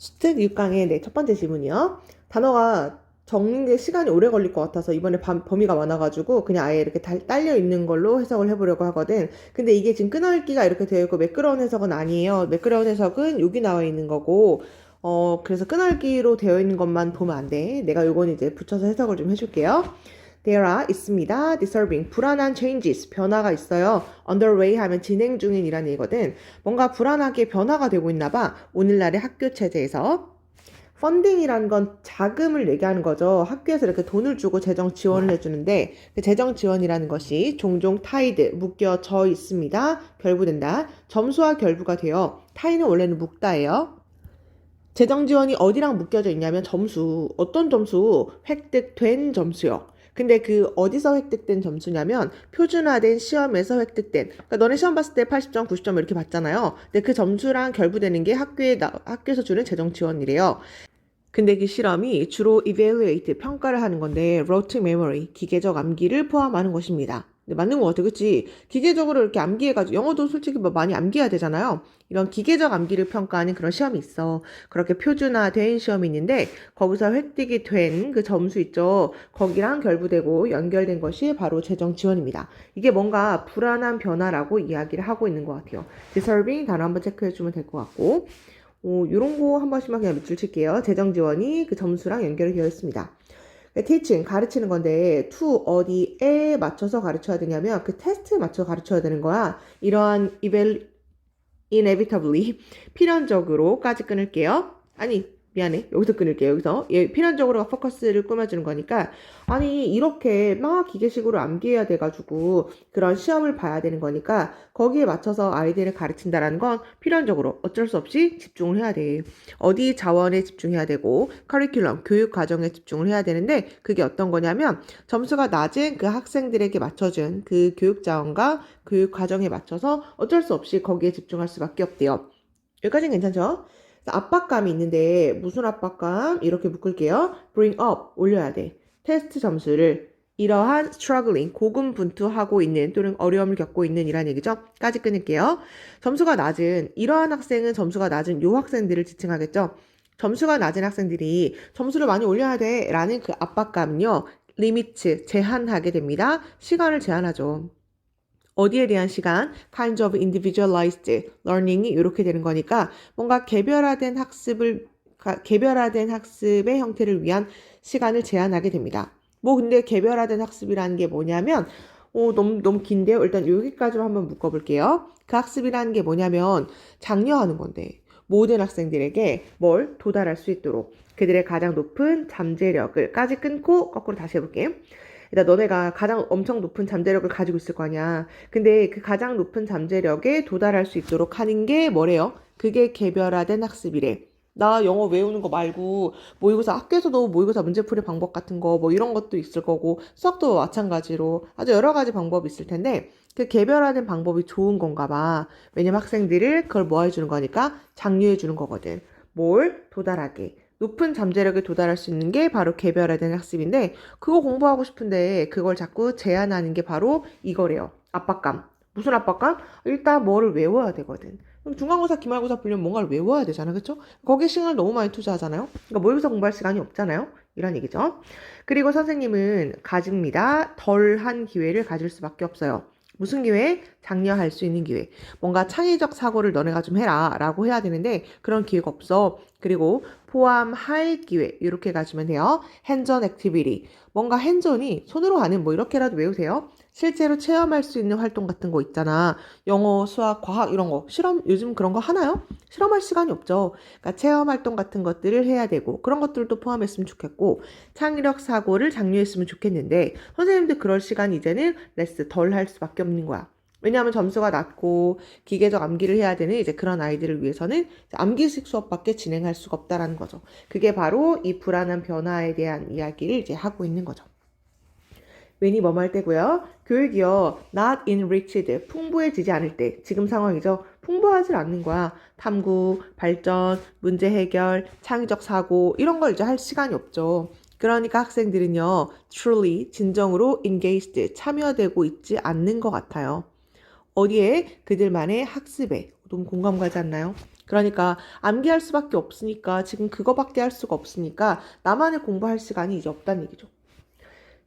수특 6강의 첫 번째 질문이요. 단어가 적는 게 시간이 오래 걸릴 것 같아서 이번에 범위가 많아가지고 그냥 아예 이렇게 딸려 있는 걸로 해석을 해보려고 하거든. 근데 이게 지금 끊어읽기가 이렇게 되어 있고 매끄러운 해석은 아니에요. 매끄러운 해석은 여기 나와 있는 거고 그래서 끊어읽기로 되어 있는 것만 보면 안 돼. 내가 요건 이제 붙여서 해석을 좀 해줄게요. There are 있습니다. Disturbing 불안한 changes 변화가 있어요. Underway 하면 진행 중인이라는 얘기거든. 뭔가 불안하게 변화가 되고 있나 봐. 오늘날의 학교 체제에서. 펀딩이라는 건 자금을 내게 하는 거죠. 학교에서 이렇게 돈을 주고 재정 지원을 해주는데 그 재정 지원이라는 것이 종종 tied, 묶여져 있습니다. 결부된다. 점수와 결부가 돼요. tie는 원래는 묶다예요. 재정 지원이 어디랑 묶여져 있냐면 점수, 어떤 점수? 획득된 점수요. 근데 그 어디서 획득된 점수냐면 표준화된 시험에서 획득된. 그러니까 너네 시험 봤을 때 80점, 90점 이렇게 받잖아요. 근데 그 점수랑 결부되는 게 학교에서 주는 재정 지원이래요. 근데 그 실험이 주로 evaluate, 평가를 하는 건데 rote memory, 기계적 암기를 포함하는 것입니다. 근데 맞는 것 같아, 그치? 기계적으로 이렇게 암기해가지고 영어도 솔직히 뭐 많이 암기해야 되잖아요. 이런 기계적 암기를 평가하는 그런 시험이 있어. 그렇게 표준화된 시험이 있는데 거기서 획득이 된 그 점수 있죠. 거기랑 결부되고 연결된 것이 바로 재정 지원입니다. 이게 뭔가 불안한 변화라고 이야기를 하고 있는 것 같아요. disturbing 단어 한번 체크해주면 될 것 같고 요런 거 한 번씩만 그냥 밑줄 칠게요. 재정 지원이 그 점수랑 연결이 되어 있습니다. teaching, 가르치는 건데 to 어디에 맞춰서 가르쳐야 되냐면 그 테스트에 맞춰 가르쳐야 되는 거야. 이러한 inevitably, 필연적으로까지 끊을게요. 아니, 미안해. 여기서 끊을게요. 여기서. 필연적으로가 포커스를 꾸며주는 거니까. 아니, 이렇게 막 기계식으로 암기해야 돼가지고 그런 시험을 봐야 되는 거니까 거기에 맞춰서 아이들을 가르친다라는 건 필연적으로 어쩔 수 없이 집중을 해야 돼. 어디 자원에 집중해야 되고 커리큘럼, 교육 과정에 집중을 해야 되는데 그게 어떤 거냐면 점수가 낮은 그 학생들에게 맞춰준 그 교육 자원과 교육 과정에 맞춰서 어쩔 수 없이 거기에 집중할 수밖에 없대요. 여기까지는 괜찮죠? 압박감이 있는데 무슨 압박감? 이렇게 묶을게요. bring up, 올려야 돼. 테스트 점수를 이러한 struggling, 고군분투하고 있는 또는 어려움을 겪고 있는 이란 얘기죠. 까지 끊을게요. 점수가 낮은, 이러한 학생은 점수가 낮은 요 학생들을 지칭하겠죠. 점수가 낮은 학생들이 점수를 많이 올려야 돼 라는 그 압박감은요. 리미트, 제한하게 됩니다. 시간을 제한하죠. 어디에 대한 시간? kind of individualized learning이 이렇게 되는 거니까 뭔가 개별화된 학습의 형태를 위한 시간을 제한하게 됩니다. 뭐 근데 개별화된 학습이라는 게 뭐냐면 너무 긴데요. 일단 여기까지만 한번 묶어볼게요. 그 학습이라는 게 뭐냐면 장려하는 건데 모든 학생들에게 뭘 도달할 수 있도록 그들의 가장 높은 잠재력을까지 끊고 거꾸로 다시 해볼게요. 일단 너네가 가장 엄청 높은 잠재력을 가지고 있을 거 아니야. 근데 그 가장 높은 잠재력에 도달할 수 있도록 하는 게 뭐래요? 그게 개별화된 학습이래. 나 영어 외우는 거 말고 모의고사 학교에서도 모의고사 문제풀이 방법 같은 거 뭐 이런 것도 있을 거고 수학도 마찬가지로 아주 여러 가지 방법이 있을 텐데 그 개별화된 방법이 좋은 건가 봐. 왜냐면 학생들을 그걸 뭐 해주는 거니까 장려해 주는 거거든. 뭘 도달하게. 높은 잠재력에 도달할 수 있는 게 바로 개별화된 학습인데 그거 공부하고 싶은데 그걸 자꾸 제한하는 게 바로 이거래요. 압박감. 무슨 압박감? 일단 뭐를 외워야 되거든. 중간고사, 기말고사 보려면 뭔가를 외워야 되잖아. 그쵸? 거기에 시간을 너무 많이 투자하잖아요. 그러니까 모의고사 공부할 시간이 없잖아요. 이런 얘기죠. 그리고 선생님은 가집니다. 덜한 기회를 가질 수밖에 없어요. 무슨 기회? 장려할 수 있는 기회. 뭔가 창의적 사고를 너네가 좀 해라 라고 해야 되는데 그런 기회가 없어. 그리고 포함할 기회 이렇게 가시면 돼요. 핸즈온 액티비티. 뭔가 핸즈온이 손으로 하는 뭐 이렇게라도 외우세요. 실제로 체험할 수 있는 활동 같은 거 있잖아. 영어, 수학, 과학 이런 거. 실험 요즘 그런 거 하나요? 실험할 시간이 없죠. 그러니까 체험 활동 같은 것들을 해야 되고 그런 것들도 포함했으면 좋겠고 창의력 사고를 장려했으면 좋겠는데 선생님들 그럴 시간 이제는 레스 덜 할 수밖에 없는 거야. 왜냐하면 점수가 낮고 기계적 암기를 해야 되는 이제 그런 아이들을 위해서는 암기식 수업밖에 진행할 수가 없다라는 거죠. 그게 바로 이 불안한 변화에 대한 이야기를 이제 하고 있는 거죠. 웬이 뭐할 때고요. 교육이요. not enriched. 풍부해지지 않을 때. 지금 상황이죠. 풍부하지 않는 거야. 탐구, 발전, 문제 해결, 창의적 사고 이런 걸 이제 할 시간이 없죠. 그러니까 학생들은요. truly, 진정으로 engaged, 참여되고 있지 않는 것 같아요. 어디에? 그들만의 학습에. 너무 공감 가지 않나요? 그러니까 암기할 수밖에 없으니까 지금 그거밖에 할 수가 없으니까 나만의 공부할 시간이 이제 없다는 얘기죠.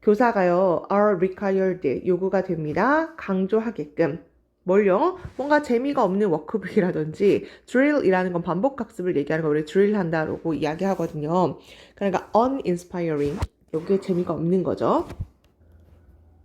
교사가요, are required, 요구가 됩니다. 강조하게끔. 뭘요? 뭔가 재미가 없는 워크북이라든지 drill이라는 건 반복학습을 얘기하는 거 우리 drill 한다라고 이야기하거든요. 그러니까 uninspiring, 여기에 재미가 없는 거죠.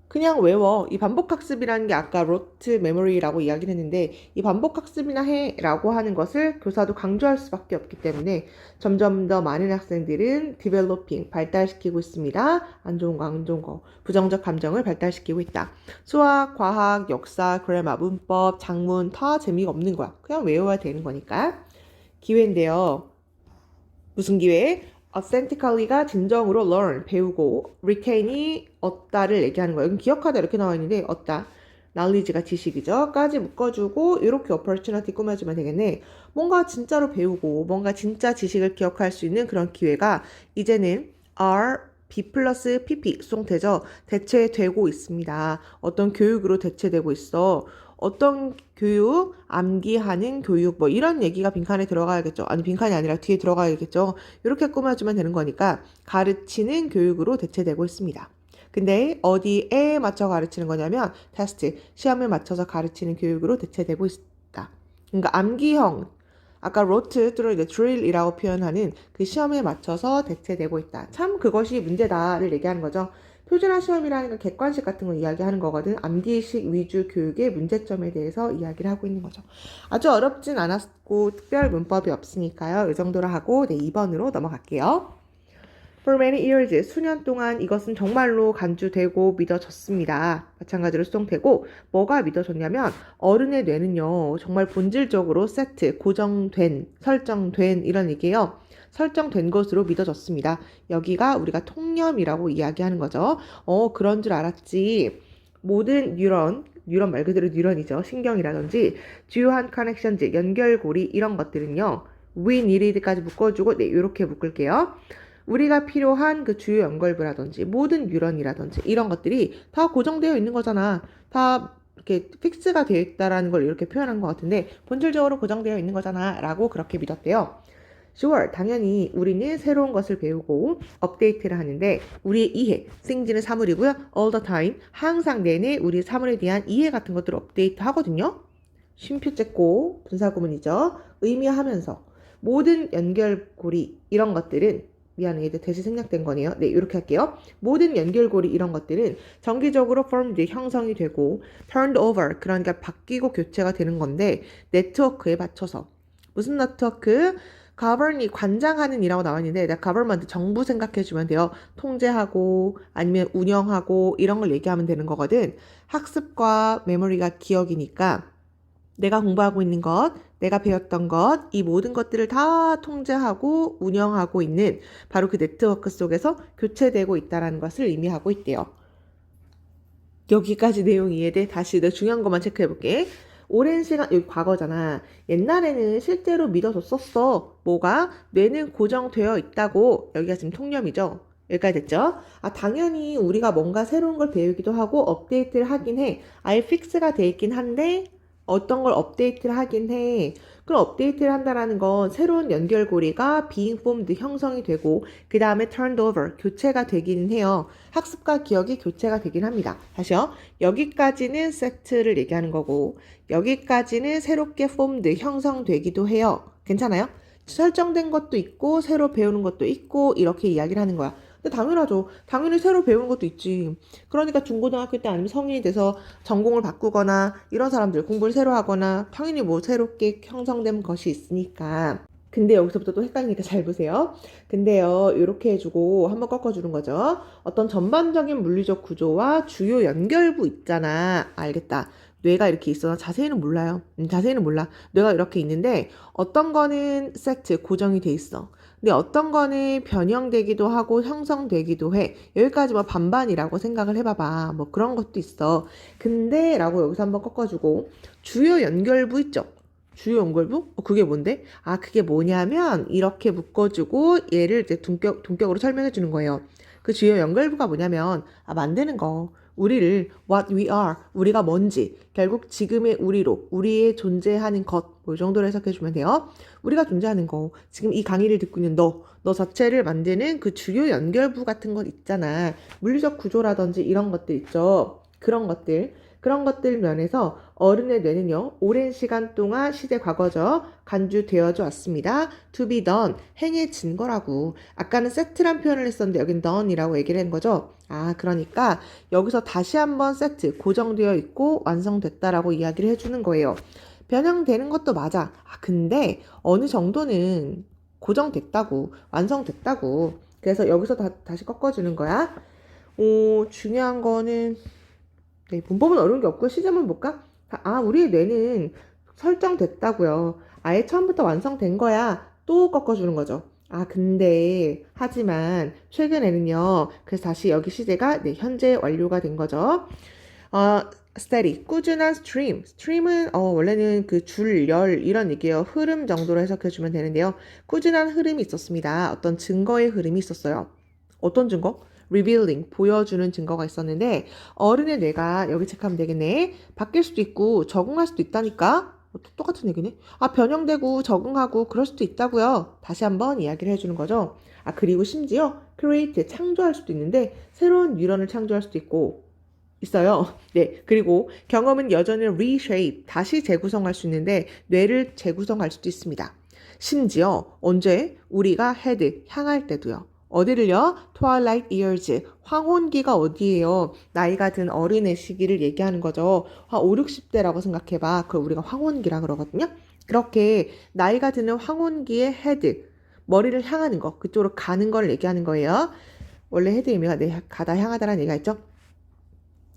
그냥 외워. 이 반복학습이라는 게 아까 rote memory라고 이야기를 했는데 이 반복학습이나 해라고 하는 것을 교사도 강조할 수밖에 없기 때문에 점점 더 많은 학생들은 developing, 발달시키고 있습니다. 안 좋은 거, 안 좋은 거. 부정적 감정을 발달시키고 있다. 수학, 과학, 역사, 그래마, 문법, 작문 다 재미가 없는 거야. 그냥 외워야 되는 거니까. 기회인데요. 무슨 기회? authentically가 진정으로 learn, 배우고 retain이 얻다를 얘기하는 거예요. 여기 기억하다 이렇게 나와 있는데 얻다, knowledge가 지식이죠. 까지 묶어주고 이렇게 opportunity 꾸며주면 되겠네. 뭔가 진짜로 배우고 뭔가 진짜 지식을 기억할 수 있는 그런 기회가 이제는 are B 플러스 PP 수동태죠. 대체되고 있습니다. 어떤 교육으로 대체되고 있어. 어떤 교육, 암기하는 교육, 뭐 이런 얘기가 빈칸에 들어가야겠죠. 아니 빈칸이 아니라 뒤에 들어가야겠죠. 이렇게 꾸며주면 되는 거니까 가르치는 교육으로 대체되고 있습니다. 근데 어디에 맞춰 가르치는 거냐면 테스트, 시험에 맞춰서 가르치는 교육으로 대체되고 있다. 그러니까 암기형, 아까 rote 또는 drill이라고 표현하는 그 시험에 맞춰서 대체되고 있다. 참 그것이 문제다를 얘기하는 거죠. 표준화 시험이라는 건 객관식 같은 거 이야기하는 거거든. 암기식 위주 교육의 문제점에 대해서 이야기를 하고 있는 거죠. 아주 어렵진 않았고 특별 문법이 없으니까요. 이 정도로 하고 2번으로 넘어갈게요. For many years, 수년 동안 이것은 정말로 간주되고 믿어졌습니다. 마찬가지로 수동태고 뭐가 믿어졌냐면 어른의 뇌는요. 정말 본질적으로 세트, 고정된, 설정된 이런 얘기예요. 설정된 것으로 믿어졌습니다. 여기가 우리가 통념이라고 이야기하는 거죠. 그런 줄 알았지. 모든 뉴런 말 그대로 뉴런이죠. 신경이라든지 주요한 커넥션즈, 연결고리 이런 것들은요. we needed까지 묶어주고 네, 이렇게 묶을게요. 우리가 필요한 그 주요 연결부라든지 모든 뉴런이라든지 이런 것들이 다 고정되어 있는 거잖아. 다 이렇게 픽스가 되어 있다라는 걸 이렇게 표현한 것 같은데 본질적으로 고정되어 있는 거잖아 라고 그렇게 믿었대요. Sure, 당연히 우리는 새로운 것을 배우고 업데이트를 하는데 우리의 이해, 생지는 사물이고요. All the time, 항상 내내 우리 사물에 대한 이해 같은 것들을 업데이트 하거든요. 쉼표 쨌고 분사구문이죠. 의미하면서 모든 연결고리 이런 것들은 미안해, 얘들 대시 생략된 거네요. 네, 이렇게 할게요. 모든 연결고리 이런 것들은 정기적으로 formed, 형성이 되고 turned over, 그러니까 바뀌고 교체가 되는 건데 네트워크에 맞춰서 무슨 네트워크? govern이 관장하는 이라고 나와 있는데 내가 government 정부 생각해주면 돼요. 통제하고 아니면 운영하고 이런 걸 얘기하면 되는 거거든. 학습과 메모리가 기억이니까 내가 공부하고 있는 것, 내가 배웠던 것, 이 모든 것들을 다 통제하고 운영하고 있는 바로 그 네트워크 속에서 교체되고 있다는 것을 의미하고 있대요. 여기까지 내용 이해돼? 다시 내가 중요한 것만 체크해볼게. 오랜 시간, 여기 과거잖아. 옛날에는 실제로 믿어줬었어. 뭐가? 뇌는 고정되어 있다고. 여기가 지금 통념이죠. 여기까지 됐죠? 당연히 우리가 뭔가 새로운 걸 배우기도 하고 업데이트를 하긴 해. 아예 픽스가 돼 있긴 한데 어떤 걸 업데이트를 하긴 해. 그럼 업데이트를 한다라는 건 새로운 연결고리가 being formed, 형성이 되고 그 다음에 turned over, 교체가 되기는 해요. 학습과 기억이 교체가 되긴 합니다. 다시요. 여기까지는 set를 얘기하는 거고 여기까지는 새롭게 formed, 형성되기도 해요. 괜찮아요? 설정된 것도 있고 새로 배우는 것도 있고 이렇게 이야기를 하는 거야. 근데 당연하죠. 당연히 새로 배우는 것도 있지. 그러니까 중고등학교 때 아니면 성인이 돼서 전공을 바꾸거나 이런 사람들 공부를 새로 하거나 당연히 뭐 새롭게 형성된 것이 있으니까. 근데 여기서부터 또 헷갈리니까 잘 보세요. 근데요, 이렇게 해주고 한번 꺾어주는 거죠. 어떤 전반적인 물리적 구조와 주요 연결부 있잖아. 알겠다. 뇌가 이렇게 있어. 자세히는 몰라요. 자세히는 몰라. 뇌가 이렇게 있는데 어떤 거는 세트, 고정이 돼 있어. 근데 어떤 거는 변형되기도 하고 형성되기도 해. 여기까지 뭐 반반이라고 생각을 해봐봐. 뭐 그런 것도 있어. 근데 라고 여기서 한번 꺾어주고 주요 연결부 있죠? 주요 연결부? 그게 뭔데? 그게 뭐냐면 이렇게 묶어주고 얘를 이제 동격으로 설명해 주는 거예요. 그 주요 연결부가 뭐냐면 만드는 거. 우리를 what we are, 우리가 뭔지, 결국 지금의 우리로, 우리의 존재하는 것, 뭐 이 정도로 해석해 주면 돼요. 우리가 존재하는 거, 지금 이 강의를 듣고 있는 너 자체를 만드는 그 주요 연결부 같은 것 있잖아. 물리적 구조라든지 이런 것들 있죠. 그런 것들 면에서 어른의 뇌는요, 오랜 시간 동안 시제 과거죠. 간주되어져 왔습니다. to be done, 행해진 거라고. 아까는 set란 표현을 했었는데 여긴 done이라고 얘기를 한 거죠. 아, 그러니까 여기서 다시 한번 set, 고정되어 있고 완성됐다라고 이야기를 해주는 거예요. 변형되는 것도 맞아. 아, 근데 어느 정도는 고정됐다고, 완성됐다고. 그래서 여기서 다시 꺾어주는 거야. 중요한 거는 네, 문법은 어려운 게 없고 시제만 볼까? 아, 우리의 뇌는 설정됐다고요. 아예 처음부터 완성된 거야. 또 꺾어주는 거죠. 아, 근데 하지만 최근에는요. 그래서 다시 여기 시제가 네, 현재 완료가 된 거죠. steady, 꾸준한 stream. stream은 원래는 그 줄, 열 이런 얘기예요. 흐름 정도로 해석해 주면 되는데요. 꾸준한 흐름이 있었습니다. 어떤 증거의 흐름이 있었어요. 어떤 증거? revealing, 보여주는 증거가 있었는데 어른의 뇌가 여기 체크하면 되겠네. 바뀔 수도 있고 적응할 수도 있다니까. 똑같은 얘기네. 아, 변형되고 적응하고 그럴 수도 있다고요. 다시 한번 이야기를 해주는 거죠. 아, 그리고 심지어 create, 창조할 수도 있는데 새로운 뉴런을 창조할 수도 있어요. 네, 그리고 경험은 여전히 reshape, 다시 재구성할 수 있는데 뇌를 재구성할 수도 있습니다. 심지어 언제? 우리가 head, 향할 때도요. 어디를요? twilight years, 황혼기가 어디예요? 나이가 든 어른의 시기를 얘기하는 거죠. 한 5, 60대라고 생각해봐. 그걸 우리가 황혼기라 그러거든요. 그렇게 나이가 드는 황혼기의 head, 머리를 향하는 거, 그쪽으로 가는 걸 얘기하는 거예요. 원래 헤드 의미가 가다 향하다라는 얘기가 있죠.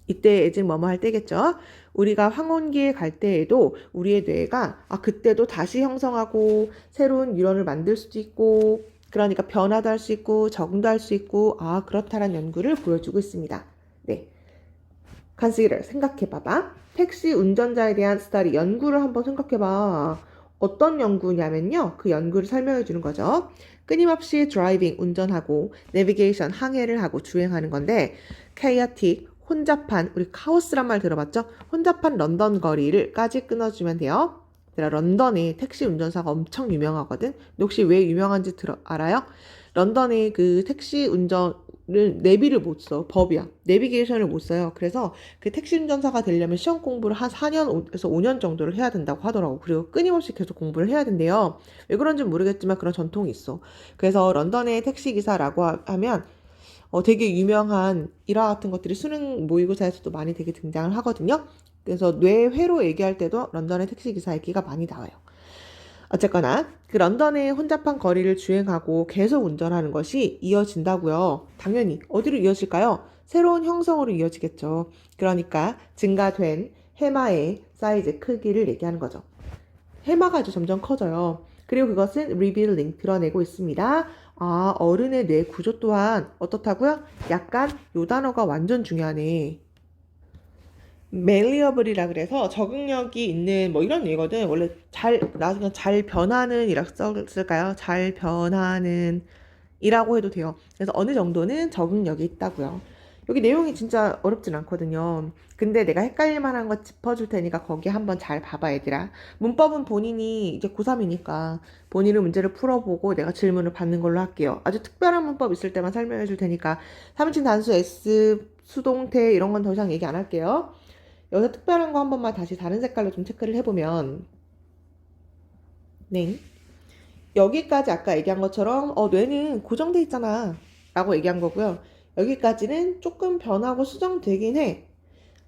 이때 예진 뭐뭐 할 때겠죠. 우리가 황혼기에 갈 때에도 우리의 뇌가 그때도 다시 형성하고 새로운 뉴런을 만들 수도 있고 그러니까 변화도 할 수 있고 적응도 할 수 있고 그렇다라는 연구를 보여주고 있습니다. 네, consider, 생각해봐봐. 택시 운전자에 대한 스타디, 연구를 한번 생각해봐. 어떤 연구냐면요. 그 연구를 설명해 주는 거죠. 끊임없이 드라이빙, 운전하고 내비게이션, 항해를 하고 주행하는 건데 chaotic, 혼잡한, 우리 카오스란 말 들어봤죠? 혼잡한 런던 거리를까지 끊어주면 돼요. 런던에 택시 운전사가 엄청 유명하거든. 혹시 왜 유명한지 알아요? 런던에 그 택시 운전을 내비를 못 써. 법이야. 내비게이션을 못 써요. 그래서 그 택시 운전사가 되려면 시험 공부를 한 4년에서 5년 정도를 해야 된다고 하더라고. 그리고 끊임없이 계속 공부를 해야 된대요. 왜 그런지 모르겠지만 그런 전통이 있어. 그래서 런던의 택시 기사라고 하면 되게 유명한 일화 같은 것들이 수능 모의고사에서도 많이 되게 등장을 하거든요. 그래서 뇌회로 얘기할 때도 런던의 택시기사 얘기가 많이 나와요. 어쨌거나 그 런던의 혼잡한 거리를 주행하고 계속 운전하는 것이 이어진다고요. 당연히 어디로 이어질까요? 새로운 형성으로 이어지겠죠. 그러니까 증가된 해마의 사이즈, 크기를 얘기하는 거죠. 해마가 아주 점점 커져요. 그리고 그것은 revealing, 드러내고 있습니다. 어른의 뇌 구조 또한 어떻다고요? 약간 요 단어가 완전 중요하네. malleable이라 그래서 적응력이 있는 뭐 이런 얘기거든. 원래 나중에 잘 변하는 이라고 썼을까요? 잘 변하는 이라고 해도 돼요. 그래서 어느 정도는 적응력이 있다고요. 여기 내용이 진짜 어렵진 않거든요. 근데 내가 헷갈릴 만한 거 짚어줄 테니까 거기 한번 잘 봐봐, 얘들아. 문법은 본인이 이제 고3이니까 본인의 문제를 풀어보고 내가 질문을 받는 걸로 할게요. 아주 특별한 문법 있을 때만 설명해 줄 테니까 3인칭 단수 S, 수동태 이런 건 더 이상 얘기 안 할게요. 여기서 특별한 거 한 번만 다시 다른 색깔로 좀 체크를 해보면 네. 여기까지 아까 얘기한 것처럼 뇌는 고정돼 있잖아 라고 얘기한 거고요. 여기까지는 조금 변하고 수정되긴 해.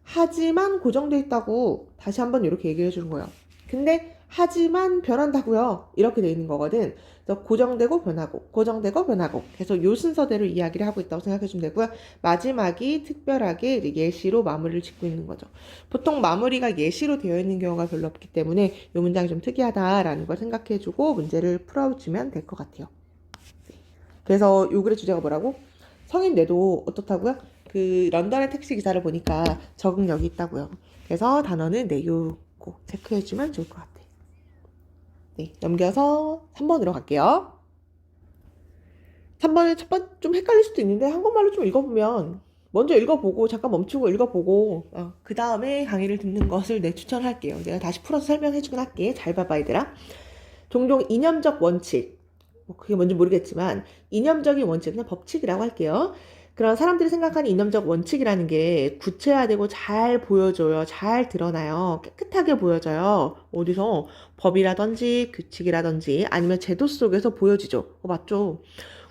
하지만 고정돼 있다고 다시 한번 이렇게 얘기해 주는 거예요. 근데 하지만 변한다고요. 이렇게 돼 있는 거거든. 그래서 고정되고 변하고 고정되고 변하고 계속 요 순서대로 이야기를 하고 있다고 생각해 주면 되고요. 마지막이 특별하게 이제 예시로 마무리를 짓고 있는 거죠. 보통 마무리가 예시로 되어 있는 경우가 별로 없기 때문에 이 문장이 좀 특이하다라는 걸 생각해 주고 문제를 풀어주면 될 것 같아요. 그래서 요 글의 주제가 뭐라고? 성인 뇌도 어떻다고요? 그 런던의 택시 기사를 보니까 적응력이 있다고요. 그래서 단어는 네, 요거 체크해주면 좋을 것 같아요. 네, 넘겨서 3번으로 갈게요. 3번은 첫 번 좀 헷갈릴 수도 있는데 한국말로 좀 읽어보면 먼저 읽어보고 잠깐 멈추고 읽어보고 그 다음에 강의를 듣는 것을 내 추천할게요. 내가 다시 풀어서 설명해주긴 할게. 잘 봐봐 얘들아. 종종 이념적 원칙, 뭐 그게 뭔지 모르겠지만 이념적인 원칙은 법칙이라고 할게요. 그런 사람들이 생각하는 이념적 원칙이라는 게 구체화되고 잘 보여줘요. 잘 드러나요. 깨끗하게 보여져요. 어디서? 법이라든지 규칙이라든지 아니면 제도 속에서 보여지죠. 맞죠?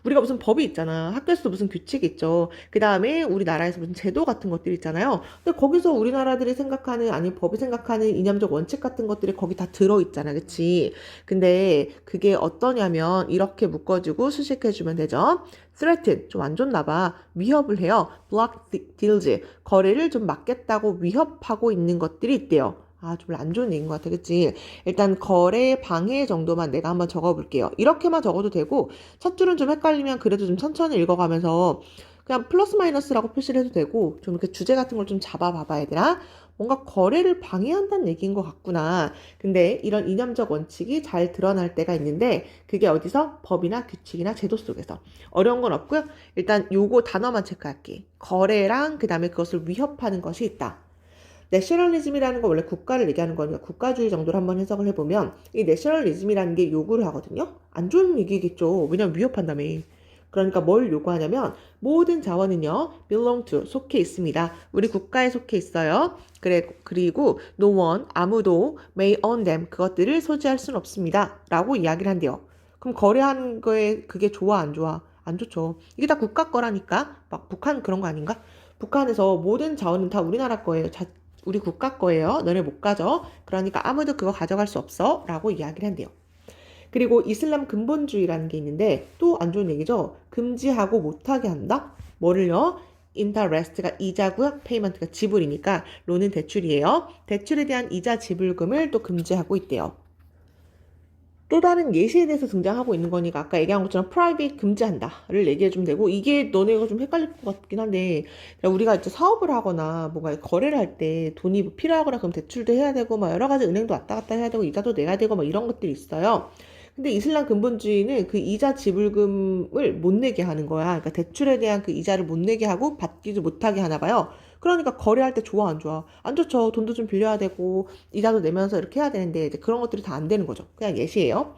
우리가 무슨 법이 있잖아. 학교에서도 무슨 규칙이 있죠. 그 다음에 우리나라에서 무슨 제도 같은 것들이 있잖아요. 근데 거기서 우리나라들이 생각하는, 아니 법이 생각하는 이념적 원칙 같은 것들이 거기 다 들어있잖아. 그치? 근데 그게 어떠냐면 이렇게 묶어주고 수식해주면 되죠. threaten, 좀 안 좋나 봐. 위협을 해요. block deals, 거래를 좀 막겠다고 위협하고 있는 것들이 있대요. 좀 안 좋은 얘기인 것 같아. 그치? 일단 거래 방해 정도만 내가 한번 적어볼게요. 이렇게만 적어도 되고 첫 줄은 좀 헷갈리면 그래도 좀 천천히 읽어가면서 그냥 플러스 마이너스라고 표시를 해도 되고 좀 이렇게 주제 같은 걸 좀 잡아봐봐 얘들아. 뭔가 거래를 방해한다는 얘기인 것 같구나. 근데 이런 이념적 원칙이 잘 드러날 때가 있는데 그게 어디서? 법이나 규칙이나 제도 속에서. 어려운 건 없고요. 일단 요거 단어만 체크할게. 거래랑 그 다음에 그것을 위협하는 것이 있다. 내셔널리즘이라는 거 원래 국가를 얘기하는 거니까 국가주의 정도로 한번 해석을 해보면 이 내셔널리즘이라는 게 요구를 하거든요. 안 좋은 얘기겠죠. 왜냐면 위협한다며. 그러니까 뭘 요구하냐면 모든 자원은요 belong to, 속해 있습니다. 우리 국가에 속해 있어요. 그리고 no one, 아무도 may own them, 그것들을 소지할 수는 없습니다. 라고 이야기를 한대요. 그럼 거래하는 거에 그게 좋아 안 좋아? 안 좋죠. 이게 다 국가 거라니까. 막 북한 그런 거 아닌가? 북한에서 모든 자원은 다 우리나라 거예요. 우리 국가 거예요. 너네 못 가져. 그러니까 아무도 그거 가져갈 수 없어. 라고 이야기를 한대요. 그리고 이슬람 근본주의라는 게 있는데 또 안 좋은 얘기죠. 금지하고 못하게 한다. 뭐를요? 인터레스트가 이자고요. 페이먼트가 지불이니까 론은 대출이에요. 대출에 대한 이자 지불금을 또 금지하고 있대요. 또 다른 예시에 대해서 등장하고 있는 거니까 아까 얘기한 것처럼 프라이빗 금지한다를 얘기해주면 되고 이게 너네가 좀 헷갈릴 것 같긴 한데 우리가 이제 사업을 하거나 뭔가 거래를 할 때 돈이 필요하거나 그럼 대출도 해야 되고 막 여러 가지 은행도 왔다 갔다 해야 되고 이자도 내야 되고 막 이런 것들이 있어요. 근데 이슬람 근본주의는 그 이자 지불금을 못 내게 하는 거야. 그러니까 대출에 대한 그 이자를 못 내게 하고 받지도 못하게 하나 봐요. 그러니까 거래할 때 좋아 안 좋아? 안 좋죠. 돈도 좀 빌려야 되고 이자도 내면서 이렇게 해야 되는데 이제 그런 것들이 다 안 되는 거죠. 그냥 예시예요.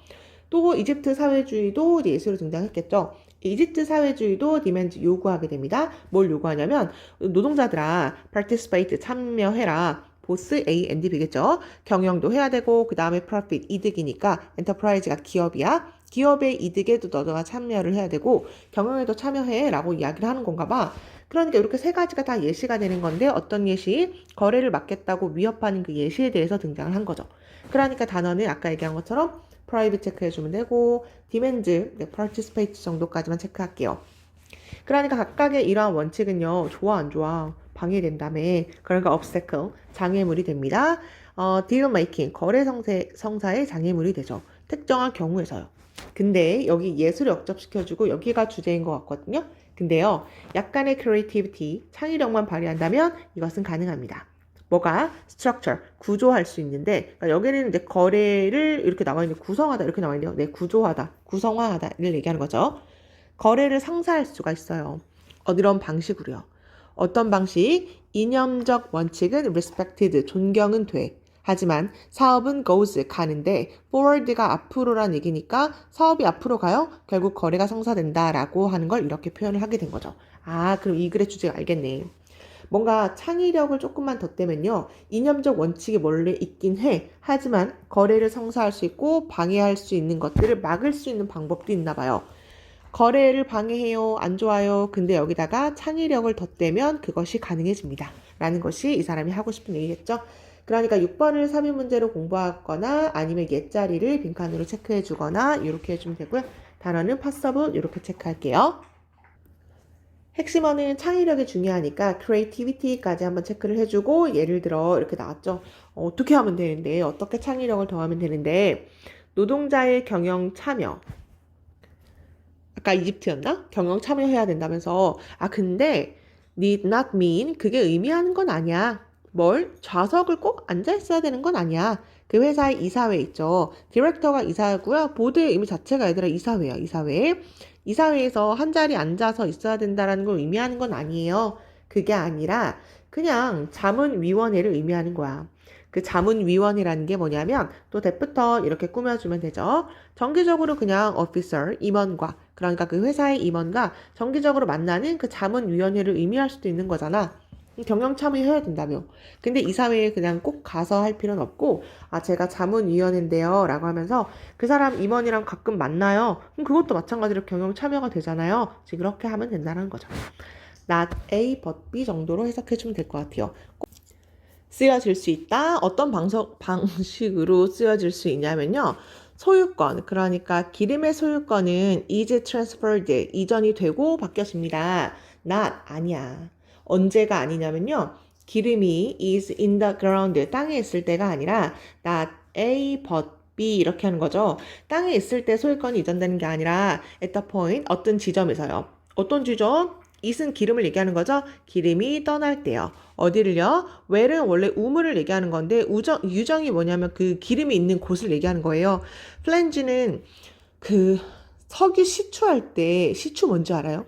또 이집트 사회주의도 이제 예시로 등장했겠죠. 이집트 사회주의도 디맨드 요구하게 됩니다. 뭘 요구하냐면 노동자들아 participate, 참여해라. 보스 A, and B겠죠. 경영도 해야 되고 그 다음에 profit, 이득이니까 enterprise가 기업이야. 기업의 이득에도 너가 참여를 해야 되고 경영에도 참여해 라고 이야기를 하는 건가 봐. 그러니까 이렇게 세 가지가 다 예시가 되는 건데 어떤 예시? 거래를 막겠다고 위협하는 그 예시에 대해서 등장을 한 거죠. 그러니까 단어는 아까 얘기한 것처럼 private 체크해주면 되고 demand, participate 정도까지만 체크할게요. 그러니까 각각의 이러한 원칙은요. 좋아 안 좋아? 방해된다며. 그러니까 obstacle, 장애물이 됩니다. deal making, 거래 성사의 장애물이 되죠. 특정한 경우에서요. 근데 여기 예술을 억접시켜주고 여기가 주제인 것 같거든요. 근데요, 약간의 creativity, 창의력만 발휘한다면 이것은 가능합니다. 뭐가? structure, 구조할 수 있는데, 그러니까 여기는 이제 거래를 이렇게 나와 있는데, 구성하다 이렇게 나와 있는데요. 네, 구조하다, 구성화하다를 얘기하는 거죠. 거래를 상사할 수가 있어요. 이런 방식으로요. 어떤 방식? 이념적 원칙은 respected, 존경은 돼. 하지만 사업은 goes, 가는데 forward가 앞으로란 얘기니까 사업이 앞으로 가요? 결국 거래가 성사된다라고 하는 걸 이렇게 표현을 하게 된 거죠. 그럼 이 글의 주제가 알겠네. 뭔가 창의력을 조금만 덧대면요. 이념적 원칙이 원래 있긴 해. 하지만 거래를 성사할 수 있고 방해할 수 있는 것들을 막을 수 있는 방법도 있나 봐요. 거래를 방해해요. 안 좋아요. 근데 여기다가 창의력을 덧대면 그것이 가능해집니다. 라는 것이 이 사람이 하고 싶은 얘기겠죠. 그러니까 6번을 3인 문제로 공부하거나 아니면 옛자리를 빈칸으로 체크해 주거나 이렇게 해주면 되고요. 단어는 possible 이렇게 체크할게요. 핵심어는 창의력이 중요하니까 creativity까지 한번 체크를 해주고 예를 들어 이렇게 나왔죠. 어떻게 하면 되는데 어떻게 창의력을 더하면 되는데 노동자의 경영 참여 아까 이집트였나? 경영 참여해야 된다면서 근데 need not mean 그게 의미하는 건 아니야. 뭘? 좌석을 꼭 앉아 있어야 되는 건 아니야. 그 회사의 이사회 있죠. 디렉터가 이사고요. 보드의 의미 자체가 얘들아 이사회야. 이사회. 이사회에서 한 자리 앉아서 있어야 된다라는 걸 의미하는 건 아니에요. 그게 아니라 그냥 자문위원회를 의미하는 거야. 그 자문위원회라는 게 뭐냐면 또 대부터 이렇게 꾸며주면 되죠. 정기적으로 그냥 officer, 임원과 그러니까 그 회사의 임원과 정기적으로 만나는 그 자문위원회를 의미할 수도 있는 거잖아. 경영 참여해야 된다며. 근데 이사회에 그냥 꼭 가서 할 필요는 없고, 아, 제가 자문위원회인데요. 라고 하면서 그 사람 임원이랑 가끔 만나요. 그럼 그것도 마찬가지로 경영 참여가 되잖아요. 지금 그렇게 하면 된다는 거죠. not A but B 정도로 해석해주면 될 것 같아요. 쓰여질 수 있다. 어떤 방식으로 쓰여질 수 있냐면요. 소유권, 그러니까 기름의 소유권은 is transferred, 이전이 되고 바뀌었습니다. not, 아니야. 언제가 아니냐면요. 기름이 is in the ground, 땅에 있을 때가 아니라 not A but B 이렇게 하는 거죠. 땅에 있을 때 소유권이 이전되는 게 아니라 at the point, 어떤 지점에서요. 어떤 지점? it은 기름을 얘기하는 거죠. 기름이 떠날 때요. 어디를요? where는 원래 우물을 얘기하는 건데 유정이 뭐냐면 그 기름이 있는 곳을 얘기하는 거예요. 플랜지는 그 석유 시추할 때 시추 뭔지 알아요?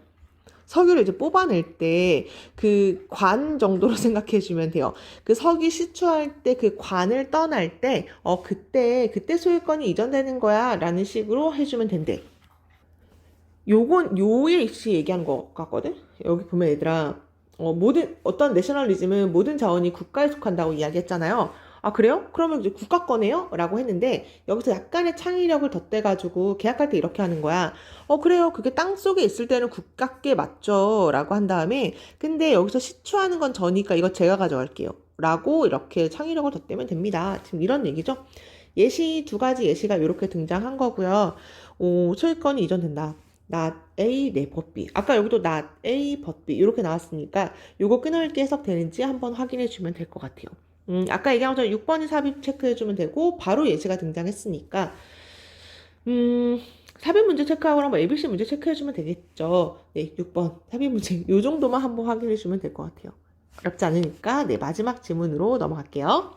석유를 이제 뽑아낼 때 그 관 정도로 생각해 주면 돼요. 그 석유 시추할 때 그 관을 떠날 때 그때 소유권이 이전되는 거야 라는 식으로 해주면 된대. 요건 요에 씨 얘기하는 것 같거든. 여기 보면 얘들아 어떤 내셔널리즘은 모든 자원이 국가에 속한다고 이야기했잖아요. 아, 그래요? 그러면 이제 국가 거네요? 라고 했는데, 여기서 약간의 창의력을 덧대가지고 계약할 때 이렇게 하는 거야. 그래요. 그게 땅 속에 있을 때는 국가께 맞죠. 라고 한 다음에, 근데 여기서 시추하는 건 저니까 이거 제가 가져갈게요. 라고 이렇게 창의력을 덧대면 됩니다. 지금 이런 얘기죠. 예시, 두 가지 예시가 이렇게 등장한 거고요. 소유권이 이전된다. not A, 네, but B. 아까 여기도 not A, but B 이렇게 나왔으니까 요거 끈을게 해석되는지 한번 확인해 주면 될 것 같아요. 아까 얘기한 것처럼 6번이 삽입 체크해 주면 되고 바로 예시가 등장했으니까 삽입 문제 체크하고 한번 ABC 문제 체크해 주면 되겠죠. 네, 6번 삽입 문제 요 정도만 한번 확인해 주면 될 것 같아요. 어렵지 않으니까 네, 마지막 지문으로 넘어갈게요.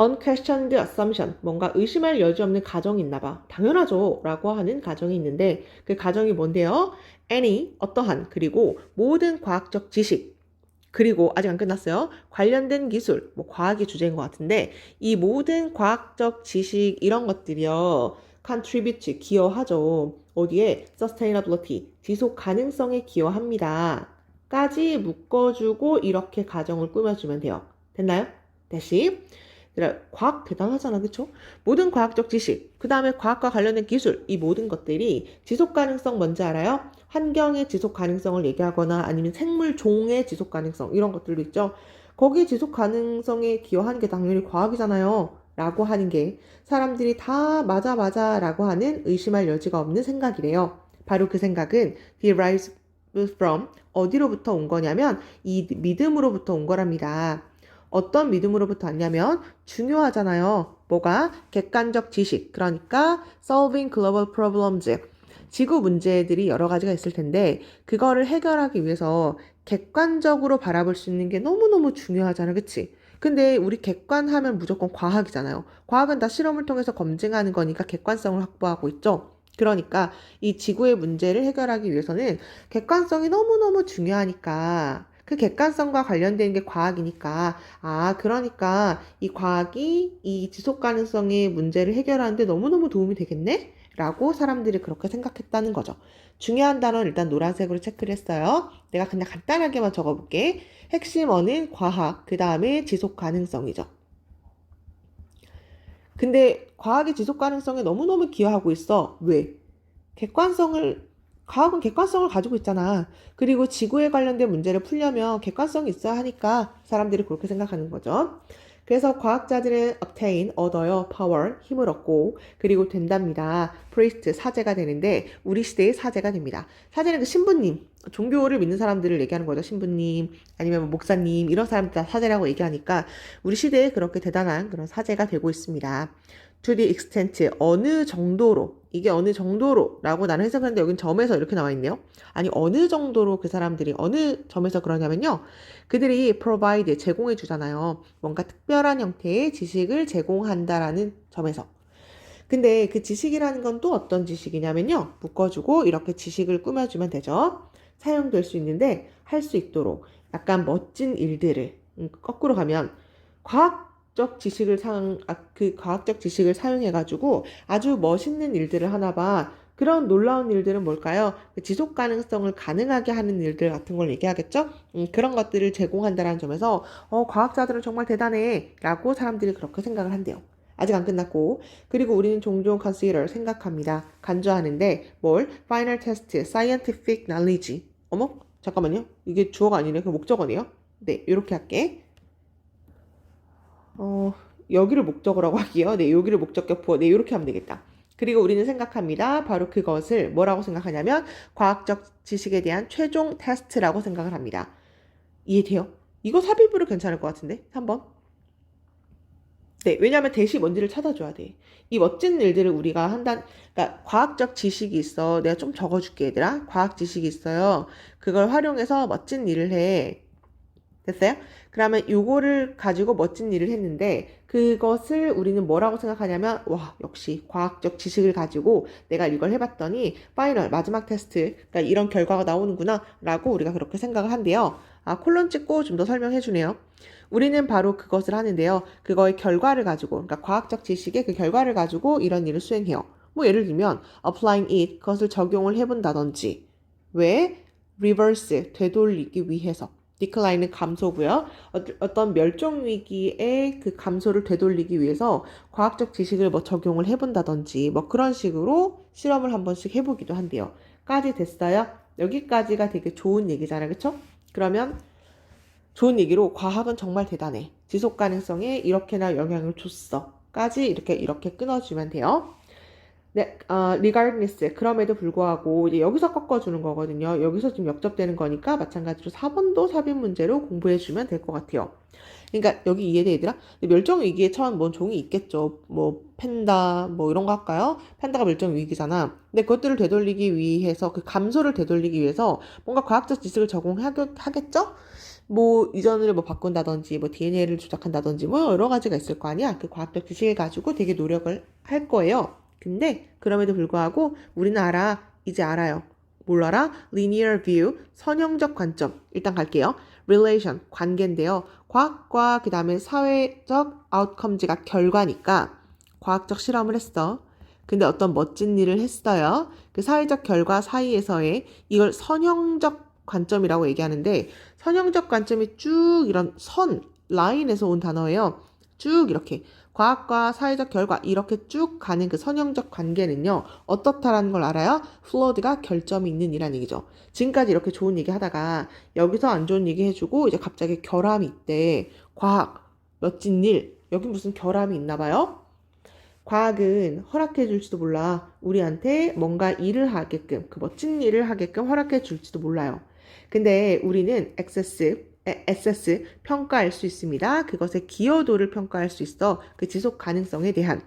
unquestioned assumption, 뭔가 의심할 여지 없는 가정이 있나 봐. 당연하죠. 라고 하는 가정이 있는데 그 가정이 뭔데요? any, 어떠한, 그리고 모든 과학적 지식, 그리고 아직 안 끝났어요. 관련된 기술, 뭐 과학이 주제인 것 같은데 이 모든 과학적 지식 이런 것들이요. contribute, 기여하죠. 어디에? sustainability, 지속 가능성에 기여합니다. 까지 묶어주고 이렇게 가정을 꾸며주면 돼요. 됐나요? 다시. 과학 대단하잖아, 그쵸? 모든 과학적 지식, 그 다음에 과학과 관련된 기술, 이 모든 것들이 지속 가능성 뭔지 알아요? 환경의 지속 가능성을 얘기하거나 아니면 생물 종의 지속 가능성 이런 것들도 있죠. 거기에 지속 가능성에 기여하는 게 당연히 과학이잖아요. 라고 하는 게 사람들이 다 맞아 라고 하는 의심할 여지가 없는 생각이래요. 바로 그 생각은 derives from 어디로부터 온 거냐면 이 믿음으로부터 온 거랍니다. 어떤 믿음으로부터 왔냐면 중요하잖아요. 뭐가? 객관적 지식, 그러니까 solving global problems, 지구 문제들이 여러 가지가 있을 텐데 그거를 해결하기 위해서 객관적으로 바라볼 수 있는 게 너무너무 중요하잖아, 그치? 근데 우리 객관하면 무조건 과학이잖아요. 과학은 다 실험을 통해서 검증하는 거니까 객관성을 확보하고 있죠. 그러니까 이 지구의 문제를 해결하기 위해서는 객관성이 너무너무 중요하니까 그 객관성과 관련된 게 과학이니까 그러니까 이 과학이 이 지속 가능성의 문제를 해결하는데 너무너무 도움이 되겠네? 라고 사람들이 그렇게 생각했다는 거죠. 중요한 단어는 일단 노란색으로 체크를 했어요. 내가 그냥 간단하게만 적어볼게. 핵심어는 과학, 그 다음에 지속 가능성이죠. 근데 과학의 지속 가능성에 너무너무 기여하고 있어. 왜? 과학은 객관성을 가지고 있잖아. 그리고 지구에 관련된 문제를 풀려면 객관성이 있어야 하니까 사람들이 그렇게 생각하는 거죠. 그래서 과학자들은 obtain, 얻어요, power, 힘을 얻고, 그리고 된답니다. priest, 사제가 되는데, 우리 시대의 사제가 됩니다. 사제는 그 신부님, 종교를 믿는 사람들을 얘기하는 거죠. 신부님, 아니면 목사님, 이런 사람들 다 사제라고 얘기하니까, 우리 시대에 그렇게 대단한 그런 사제가 되고 있습니다. to the extent, 어느 정도로, 이게 어느 정도로 라고 나는 해석했는데 여긴 점에서 이렇게 나와 있네요. 아니, 어느 정도로 그 사람들이 어느 점에서 그러냐면요. 그들이 provide, 제공해 주잖아요. 뭔가 특별한 형태의 지식을 제공한다라는 점에서. 근데 그 지식이라는 건 또 어떤 지식이냐면요. 묶어주고 이렇게 지식을 꾸며주면 되죠. 사용될 수 있는데 할 수 있도록 약간 멋진 일들을 거꾸로 가면 과학적 지식을 그 과학적 지식을 사용해가지고 아주 멋있는 일들을 하나 봐. 그런 놀라운 일들은 뭘까요? 그 지속 가능성을 가능하게 하는 일들 같은 걸 얘기하겠죠? 그런 것들을 제공한다는 점에서 과학자들은 정말 대단해 라고 사람들이 그렇게 생각을 한대요. 아직 안 끝났고 그리고 우리는 종종 consider 생각합니다. 간주하는데 뭘? final test, scientific knowledge. 어머? 잠깐만요. 이게 주어가 아니네. 그 목적어네요. 네, 이렇게 할게. 여기를 목적어라고 할게요. 네, 여기를 목적격 부어. 네, 이렇게 하면 되겠다. 그리고 우리는 생각합니다. 바로 그것을 뭐라고 생각하냐면 과학적 지식에 대한 최종 테스트라고 생각을 합니다. 이해돼요? 이거 삽입으로 괜찮을 것 같은데? 3번. 네, 왜냐하면 대시 뭔지를 찾아줘야 돼. 이 멋진 일들을 우리가 그러니까 과학적 지식이 있어. 내가 좀 적어줄게, 얘들아. 과학 지식이 있어요. 그걸 활용해서 멋진 일을 해. 됐어요? 그러면 요거를 가지고 멋진 일을 했는데 그것을 우리는 뭐라고 생각하냐면 와 역시 과학적 지식을 가지고 내가 이걸 해봤더니 파이널 마지막 테스트 그러니까 이런 결과가 나오는구나 라고 우리가 그렇게 생각을 한대요. 콜론 찍고 좀 더 설명해 주네요. 우리는 바로 그것을 하는데요. 그거의 결과를 가지고 그러니까 과학적 지식의 그 결과를 가지고 이런 일을 수행해요. 뭐 예를 들면 applying it 그것을 적용을 해본다든지 왜? reverse 되돌리기 위해서 디클라인은 감소고요. 어떤 멸종 위기의 그 감소를 되돌리기 위해서 과학적 지식을 뭐 적용을 해본다든지 뭐 그런 식으로 실험을 한 번씩 해보기도 한대요. 까지 됐어요? 여기까지가 되게 좋은 얘기잖아요. 그쵸? 그러면 좋은 얘기로 과학은 정말 대단해. 지속 가능성에 이렇게나 영향을 줬어. 까지 이렇게 끊어주면 돼요. 네, regardless. 그럼에도 불구하고 이제 여기서 꺾어주는 거거든요. 여기서 지금 역접되는 거니까 마찬가지로 4번도 삽입 문제로 공부해주면 될 것 같아요. 그러니까 여기 이해돼 얘들아? 멸종위기에 처한 뭔 종이 있겠죠. 뭐 팬다 뭐 이런 거 할까요? 팬다가 멸종위기잖아. 근데 그것들을 되돌리기 위해서 그 감소를 되돌리기 위해서 뭔가 과학적 지식을 적용하겠죠? 뭐 이전을 뭐 바꾼다든지 뭐 DNA를 조작한다든지 뭐 여러 가지가 있을 거 아니야. 그 과학적 지식을 가지고 되게 노력을 할 거예요. 근데 그럼에도 불구하고 우리는 이제 알아요. 뭘 알아? linear view, 선형적 관점. 일단 갈게요. relation, 관계인데요. 과학과 그 다음에 사회적 outcomes가 결과니까 과학적 실험을 했어. 근데 어떤 멋진 일을 했어요. 그 사회적 결과 사이에서의 이걸 선형적 관점이라고 얘기하는데 선형적 관점이 쭉 이런 라인에서 온 단어예요. 쭉 이렇게 과학과 사회적 결과 이렇게 쭉 가는 그 선형적 관계는요. 어떻다라는 걸 알아요? 플로드가 결점이 있는 이란 얘기죠. 지금까지 이렇게 좋은 얘기 하다가 여기서 안 좋은 얘기 해주고 이제 갑자기 결함이 있대. 과학, 멋진 일, 여기 무슨 결함이 있나 봐요? 과학은 허락해 줄지도 몰라. 우리한테 뭔가 일을 하게끔, 그 멋진 일을 하게끔 허락해 줄지도 몰라요. 근데 우리는 SS 평가할 수 있습니다. 그것의 기여도를 평가할 수 있어. 그 지속 가능성에 대한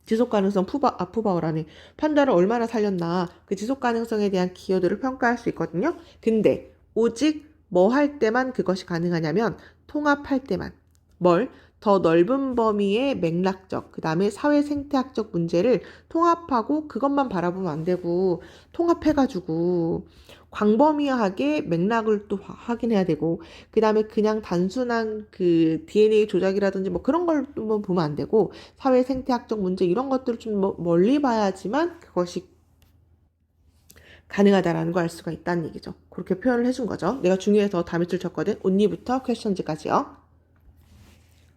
지속 가능성 푸바오라네. 판다를 얼마나 살렸나. 그 지속 가능성에 대한 기여도를 평가할 수 있거든요. 근데 오직 뭐 할 때만 그것이 가능하냐면 통합할 때만. 뭘? 더 넓은 범위의 맥락적, 그 다음에 사회 생태학적 문제를 통합하고 그것만 바라보면 안 되고 통합해가지고 광범위하게 맥락을 또 확인해야 되고 그 다음에 그냥 단순한 그 DNA 조작이라든지 뭐 그런 걸 또 보면 안 되고 사회 생태학적 문제 이런 것들을 좀 멀리 봐야지만 그것이 가능하다라는 걸 알 수가 있다는 얘기죠. 그렇게 표현을 해준 거죠. 내가 중요해서 다 밑줄 쳤거든. only부터 questions까지요.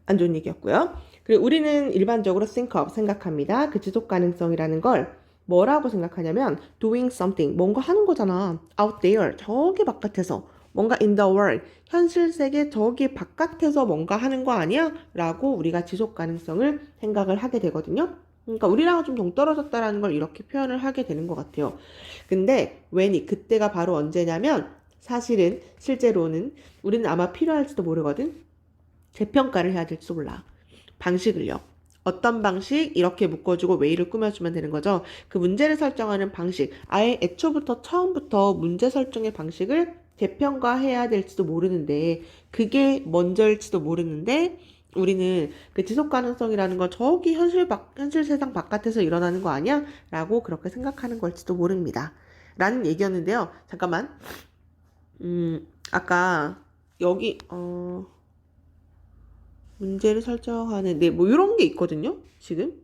안 좋은 얘기였고요. 그리고 우리는 일반적으로 think of 생각합니다. 그 지속 가능성이라는 걸 뭐라고 생각하냐면 doing something 뭔가 하는 거잖아. out there 저기 바깥에서 뭔가 in the world 현실 세계 저기 바깥에서 뭔가 하는 거 아니야? 라고 우리가 지속 가능성을 생각을 하게 되거든요. 그러니까 우리랑은 좀 동떨어졌다라는 걸 이렇게 표현을 하게 되는 것 같아요. 근데 그때가 바로 언제냐면 사실은 실제로는 우리는 아마 필요할지도 모르거든. 재평가를 해야 될지도 몰라. 방식을요. 어떤 방식 이렇게 묶어주고 웨이를 꾸며주면 되는 거죠. 그 문제를 설정하는 방식 아예 애초부터 처음부터 문제 설정의 방식을 재평가해야 될지도 모르는데 그게 먼저일지도 모르는데 우리는 그 지속 가능성이라는 건 저기 현실 세상 바깥에서 일어나는 거 아니야? 라고 그렇게 생각하는 걸지도 모릅니다. 라는 얘기였는데요. 잠깐만. 아까 여기 문제를 설정하는 네, 뭐 이런 게 있거든요. 지금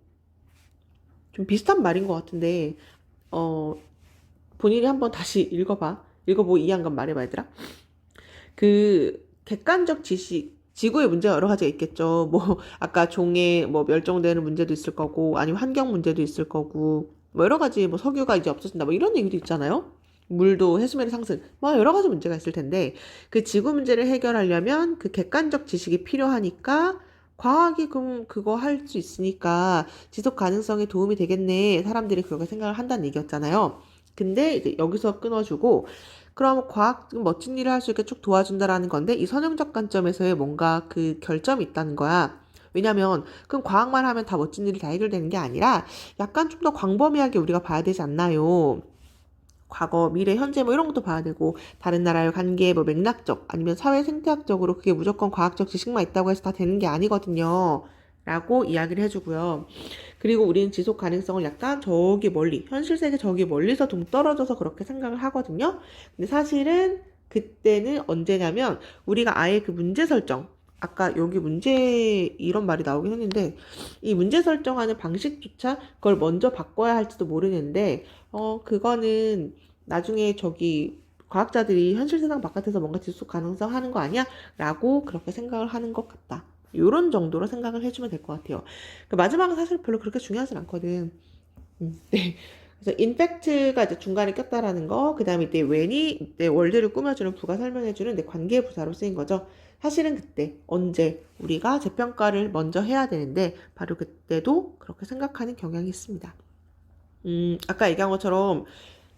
좀 비슷한 말인 것 같은데 본인이 한번 다시 읽어봐. 읽어보고 이해한 건 말해봐, 얘들아. 그 객관적 지식, 지구의 문제가 여러 가지가 있겠죠. 뭐 아까 종의 뭐 멸종되는 문제도 있을 거고, 아니면 환경 문제도 있을 거고, 뭐 여러 가지 뭐 석유가 이제 없어진다, 뭐 이런 얘기도 있잖아요. 물도 해수면의 상승, 뭐 여러 가지 문제가 있을 텐데 그 지구 문제를 해결하려면 그 객관적 지식이 필요하니까 과학이 그럼 그거 할 수 있으니까 지속 가능성에 도움이 되겠네. 사람들이 그렇게 생각을 한다는 얘기였잖아요. 근데 이제 여기서 끊어주고 그럼 과학 멋진 일을 할 수 있게 쭉 도와준다라는 건데 이 선형적 관점에서의 뭔가 그 결점이 있다는 거야. 왜냐면 그럼 과학만 하면 다 멋진 일이 다 해결되는 게 아니라 약간 좀 더 광범위하게 우리가 봐야 되지 않나요? 과거, 미래, 현재 뭐 이런 것도 봐야 되고 다른 나라의 관계 뭐 맥락적 아니면 사회 생태학적으로 그게 무조건 과학적 지식만 있다고 해서 다 되는 게 아니거든요. 라고 이야기를 해주고요. 그리고 우리는 지속 가능성을 약간 저기 멀리, 현실 세계 저기 멀리서 동떨어져서 그렇게 생각을 하거든요. 근데 사실은 그때는 언제냐면 우리가 아예 그 문제 설정, 아까 여기 문제 이런 말이 나오긴 했는데 이 문제 설정하는 방식조차 그걸 먼저 바꿔야 할지도 모르는데 그거는 나중에 저기 과학자들이 현실 세상 바깥에서 뭔가 지속 가능성 하는 거 아니야? 라고 그렇게 생각을 하는 것 같다. 요런 정도로 생각을 해주면 될 것 같아요. 그 마지막은 사실 별로 그렇게 중요하진 않거든. 네. 그래서 인팩트가 이제 중간에 꼈다라는 거, 그 다음에 이때 when이 이때 월드를 꾸며주는 부가 설명해주는 내 관계 부사로 쓰인 거죠. 사실은 그때 언제 우리가 재평가를 먼저 해야 되는데 바로 그때도 그렇게 생각하는 경향이 있습니다. 아까 얘기한 것처럼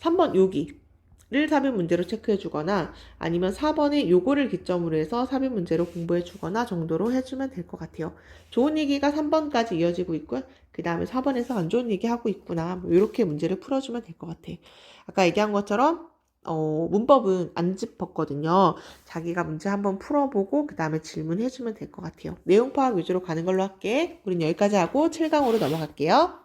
3번 여기를 삽입 문제로 체크해 주거나 아니면 4번에 요거를 기점으로 해서 삽입 문제로 공부해 주거나 정도로 해주면 될 것 같아요. 좋은 얘기가 3번까지 이어지고 있고요. 그 다음에 4번에서 안 좋은 얘기 하고 있구나. 뭐 이렇게 문제를 풀어주면 될 것 같아. 아까 얘기한 것처럼 문법은 안 짚었거든요. 자기가 문제 한번 풀어보고 그 다음에 질문해주면 될 것 같아요. 내용 파악 위주로 가는 걸로 할게. 우린 여기까지 하고 7강으로 넘어갈게요.